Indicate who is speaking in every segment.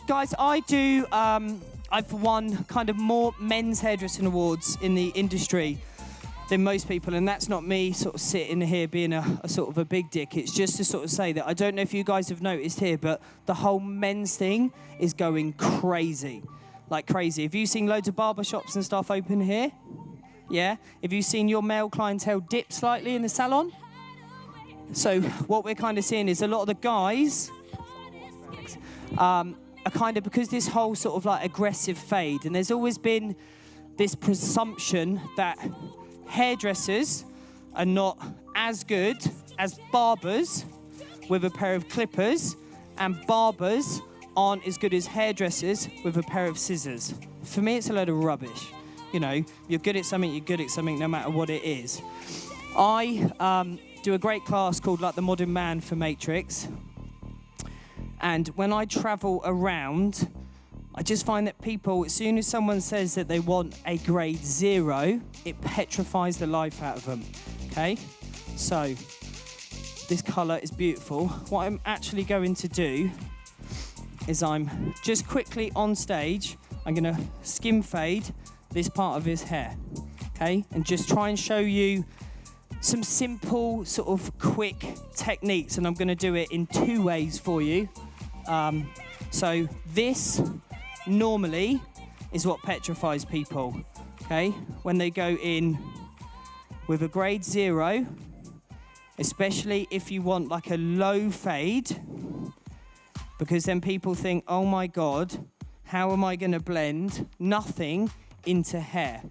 Speaker 1: Guys, I've won kind of more men's hairdressing awards in the industry than most people, and that's not me sort of sitting here being a sort of a big dick. It's just to sort of say that I don't know if you guys have noticed here, but the whole men's thing is going crazy, like crazy. Have you seen loads of barber shops and stuff open here? Yeah? Have you seen your male clientele dip slightly in the salon? So what we're kind of seeing is a lot of the guys are kind of, because this whole sort of like aggressive fade, and there's always been this presumption that hairdressers are not as good as barbers with a pair of clippers, and barbers aren't as good as hairdressers with a pair of scissors. For me, it's a load of rubbish. You know, you're good at something no matter what it is. I do a great class called like the Modern Man for Matrix. And when I travel around, I just find that people, as soon as someone says that they want a grade 0, it petrifies the life out of them, okay? So, this colour is beautiful. What I'm actually going to do is I'm just quickly on stage, I'm going to skim fade this part of his hair, okay? And just try and show you some simple, sort of quick techniques, and I'm going to do it in 2 ways for you. So this normally is what petrifies people, okay? When they go in with a grade 0, especially if you want like a low fade, because then people think, oh my God, how am I gonna blend nothing into hair,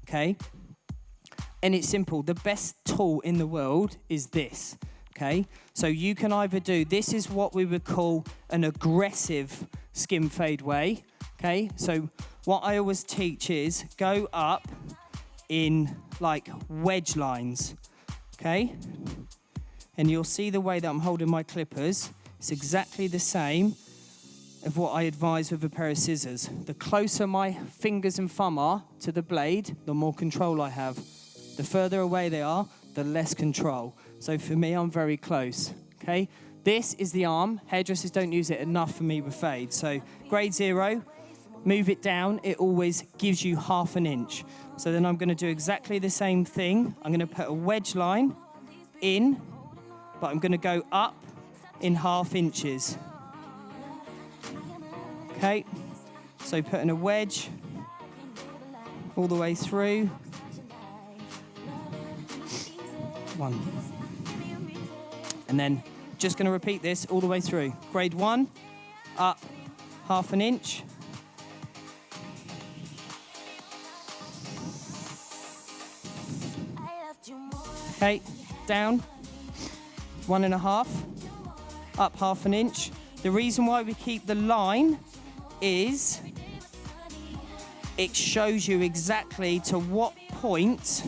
Speaker 1: okay? And it's simple. The best tool in the world is this, okay? So you can either do, this is what we would call an aggressive skim fade way, okay? So what I always teach is go up in like wedge lines, okay? And you'll see the way that I'm holding my clippers. It's exactly the same of what I advise with a pair of scissors. The closer my fingers and thumb are to the blade, the more control I have. The further away they are, the less control. So for me, I'm very close, okay? This is the arm. Hairdressers don't use it enough for me with fade. So grade 0, move it down. It always gives you ½ an inch. So then I'm gonna do exactly the same thing. I'm gonna put a wedge line in, but I'm gonna go up in ½ inches. Okay, so putting a wedge all the way through. 1. And then just going to repeat this all the way through. Grade 1, up ½ an inch. Okay, down 1.5, up ½ an inch. The reason why we keep the line is it shows you exactly to what point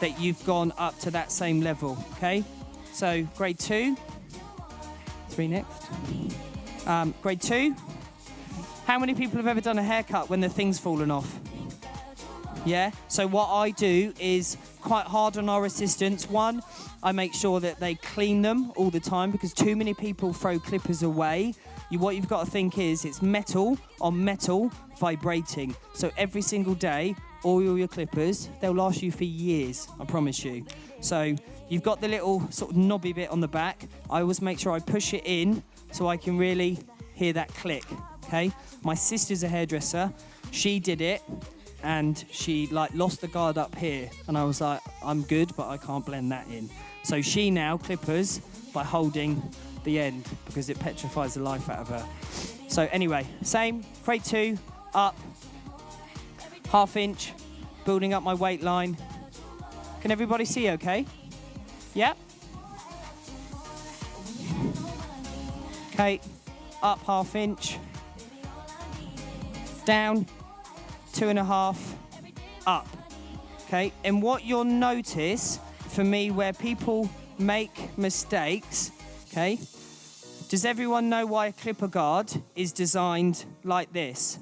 Speaker 1: that you've gone up to that same level, okay? So grade 2, 3 next. Grade 2, how many people have ever done a haircut when the thing's fallen off? Yeah, so what I do is quite hard on our assistants. 1, I make sure that they clean them all the time, because too many people throw clippers away. What you've got to think is it's metal on metal vibrating. So every single day, oil your clippers. They'll last you for years, I promise you. So you've got the little sort of knobby bit on the back. I always make sure I push it in so I can really hear that click, okay? My sister's a hairdresser. She did it, and she like lost the guard up here. And I was like, I'm good, but I can't blend that in. So she now clippers by holding the end, because it petrifies the life out of her. So anyway, same, grade 2, up, ½ inch, building up my weight line. Can everybody see okay? Yeah? Okay, up ½ inch, down 2.5, up. Okay, and what you'll notice for me where people make mistakes, okay, does everyone know why a clipper guard is designed like this?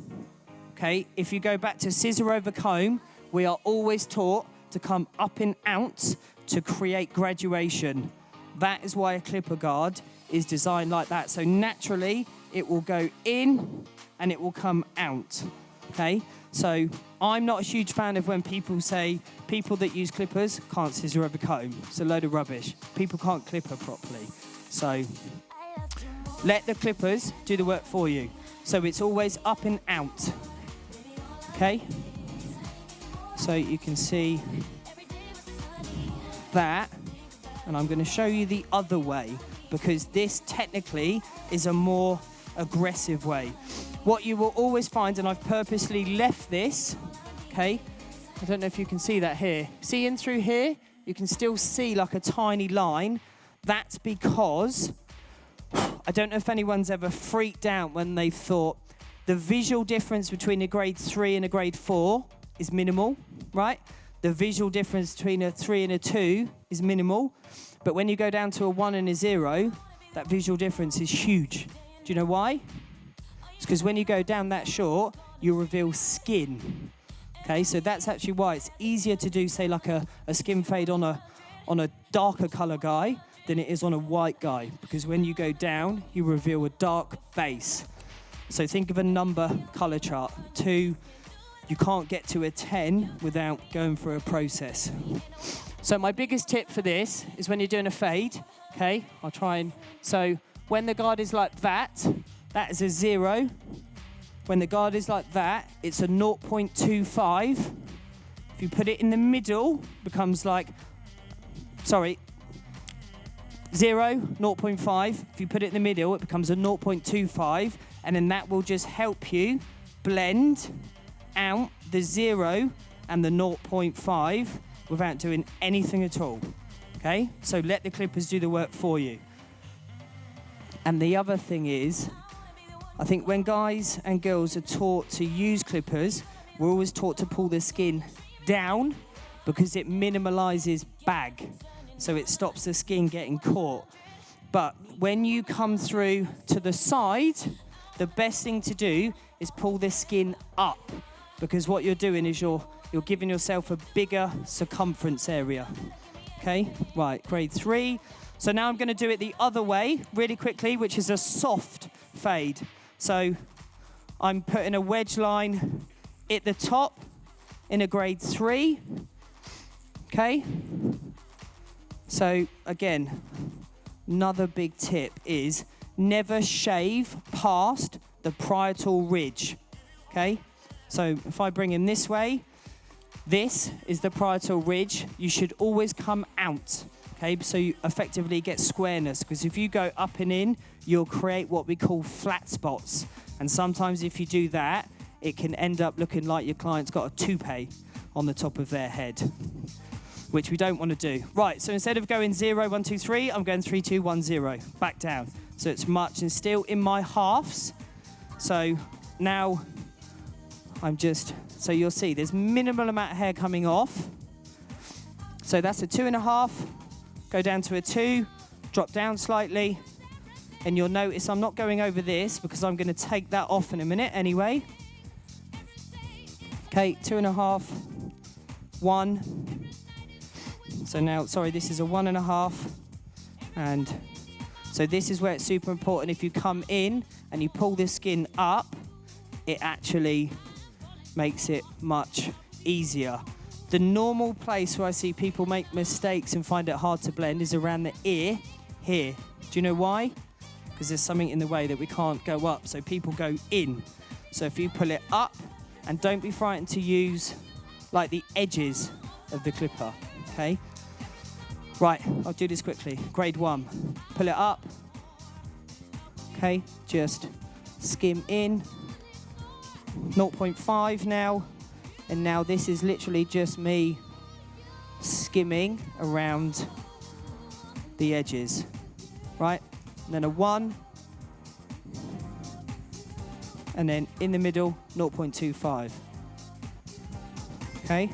Speaker 1: Okay, if you go back to scissor over comb, we are always taught to come up in ounce to create graduation. That is why a clipper guard is designed like that. So naturally, it will go in and it will come out, okay? So I'm not a huge fan of when people say people that use clippers can't scissor over comb. It's a load of rubbish. People can't clipper properly. So let the clippers do the work for you. So it's always up and out, okay? So you can see that, and I'm going to show you the other way because this technically is a more aggressive way. What you will always find, and I've purposely left this, okay? I don't know if you can see that here. See in through here, you can still see like a tiny line. That's because, I don't know if anyone's ever freaked out when they thought the visual difference between a grade 3 and a grade 4 is minimal, right? The visual difference between a 3 and a 2 is minimal. But when you go down to a 1 and a 0, that visual difference is huge. Do you know why? It's because when you go down that short, you reveal skin. Okay, so that's actually why it's easier to do, say, like a skin fade on a darker colour guy than it is on a white guy. Because when you go down, you reveal a dark base. So think of a number colour chart. 2, you can't get to a 10 without going through a process. So my biggest tip for this is when you're doing a fade, okay, I'll try and, so when the guard is like that is a 0. When the guard is like that, it's a 0.25. If you put it in the middle, it becomes like, 0, 0.5. If you put it in the middle, it becomes a 0.25, and then that will just help you blend out the 0 and the 0.5 without doing anything at all, okay? So let the clippers do the work for you. And the other thing is, I think when guys and girls are taught to use clippers, we're always taught to pull the skin down because it minimalizes bag. So it stops the skin getting caught. But when you come through to the side, the best thing to do is pull the skin up, because what you're doing is you're giving yourself a bigger circumference area. Okay, right, grade 3. So now I'm going to do it the other way really quickly, which is a soft fade. So I'm putting a wedge line at the top in a grade 3. Okay. So again, another big tip is never shave past the parietal ridge. Okay. So if I bring him this way, this is the parietal ridge. You should always come out. Okay, so you effectively get squareness, because if you go up and in, you'll create what we call flat spots. And sometimes if you do that, it can end up looking like your client's got a toupee on the top of their head, which we don't want to do. Right, so instead of going 0, 1, 2, 3, I'm going 3, 2, 1, 0, back down. So it's much and still in my halves. So now so you'll see there's minimal amount of hair coming off. So that's a 2.5. Go down to a 2, drop down slightly, and you'll notice I'm not going over this because I'm going to take that off in a minute anyway. Okay, 2.5, 1. So now, sorry, this is a 1.5, and so this is where it's super important. If you come in and you pull the skin up, it actually makes it much easier. The normal place where I see people make mistakes and find it hard to blend is around the ear here. Do you know why? Because there's something in the way that we can't go up, so people go in. So if you pull it up, and don't be frightened to use like the edges of the clipper, okay? Right, I'll do this quickly. Grade 1, pull it up, okay? Just skim in, 0.5 now. And now this is literally just me skimming around the edges, right? And then a 1. And then in the middle, 0.25. Okay?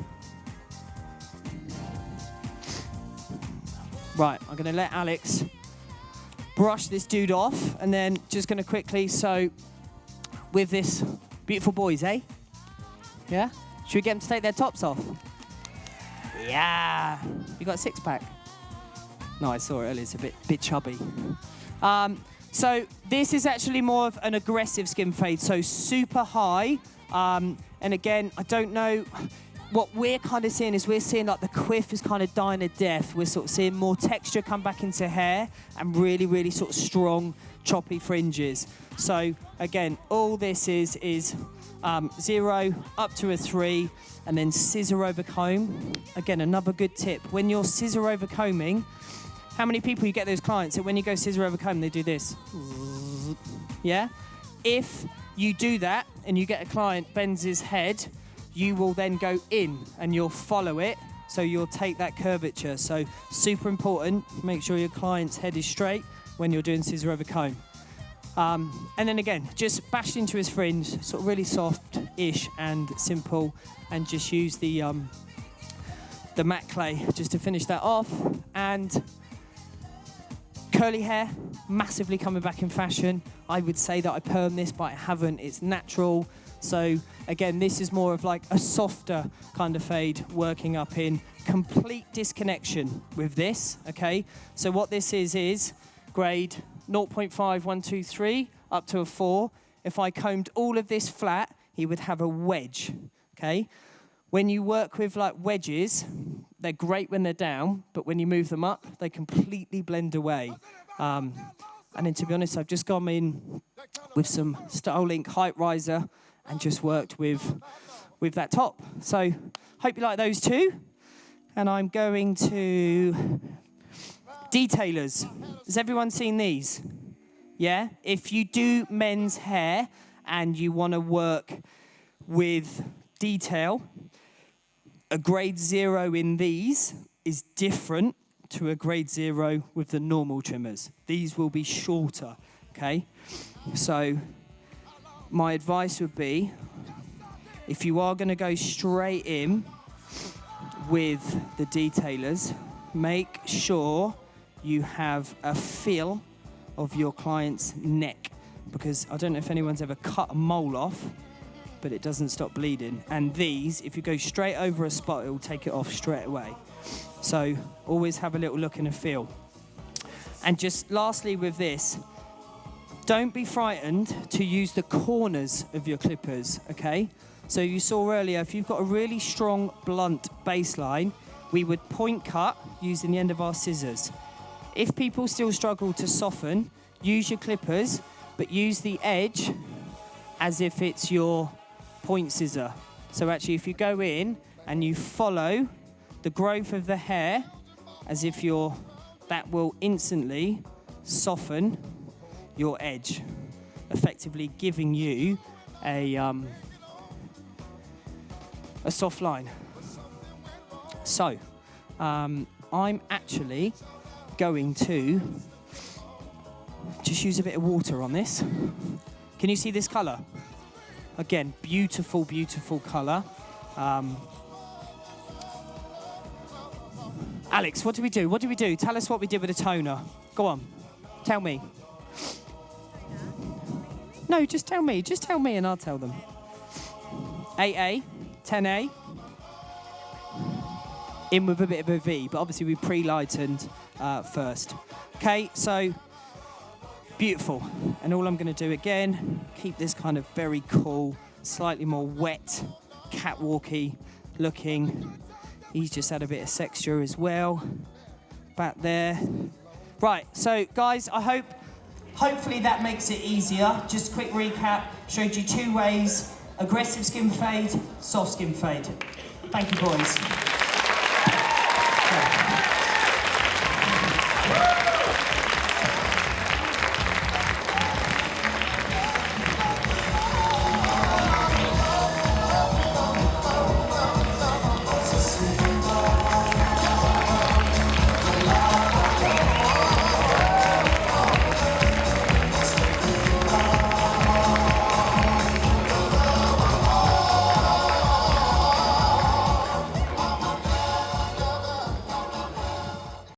Speaker 1: Right, I'm going to let Alex brush this dude off. And then just going to quickly, so with this beautiful boys, eh? Yeah? Should we get them to take their tops off? Yeah. You got a 6-pack? No, I saw it earlier. It's a bit chubby. So this is actually more of an aggressive skin fade, so super high. And again, I don't know, what we're kind of seeing is we're seeing like the quiff is kind of dying a death. We're sort of seeing more texture come back into hair and really, really sort of strong, choppy fringes. So again, all this is 0 up to a 3, and then scissor over comb. Again, another good tip. When you're scissor over combing, how many people you get those clients that when you go scissor over comb, they do this? Yeah? If you do that and you get a client bends his head, you will then go in and you'll follow it. So you'll take that curvature. So super important, make sure your client's head is straight when you're doing scissor over comb. And then again, just bash into his fringe, sort of really soft-ish and simple, and just use the matte clay just to finish that off. And curly hair, massively coming back in fashion. I would say that I perm this, but I haven't. It's natural. So again, this is more of like a softer kind of fade, working up in complete disconnection with this, okay? So what this is grade 0.5, 1, 2, 3, up to a 4. If I combed all of this flat, he would have a wedge, okay? When you work with like wedges, they're great when they're down, but when you move them up, they completely blend away. And then to be honest, I've just gone in with some Style Link height riser and just worked with that top. So hope you like those two. And I'm going to detailers. Has everyone seen these? Yeah? If you do men's hair and you want to work with detail, a grade 0 in these is different to a grade 0 with the normal trimmers. These will be shorter, okay? So my advice would be, if you are going to go straight in with the detailers, make sure you have a feel of your client's neck, because I don't know if anyone's ever cut a mole off, but it doesn't stop bleeding. And these, if you go straight over a spot, it will take it off straight away. So always have a little look and a feel. And just lastly with this, don't be frightened to use the corners of your clippers, okay? So you saw earlier, if you've got a really strong, blunt baseline, we would point cut using the end of our scissors. If people still struggle to soften, use your clippers, but use the edge as if it's your point scissor. So actually, if you go in and you follow the growth of the hair as if that will instantly soften your edge, effectively giving you a soft line. So, I'm actually going to just use a bit of water on this. Can you see this colour? Again, beautiful, beautiful colour. Alex, what do we do? What do we do? Tell us what we did with the toner. Go on, tell me. No, just tell me. Just tell me and I'll tell them. 8A, 10A. In with a bit of a V, but obviously we pre-lightened first. Okay, so beautiful. And all I'm going to do again, keep this kind of very cool, slightly more wet, catwalky looking. He's just had a bit of texture as well back there. Right, so guys, hopefully that makes it easier. Just a quick recap, showed you 2 ways: aggressive skin fade, soft skin fade. Thank you, boys.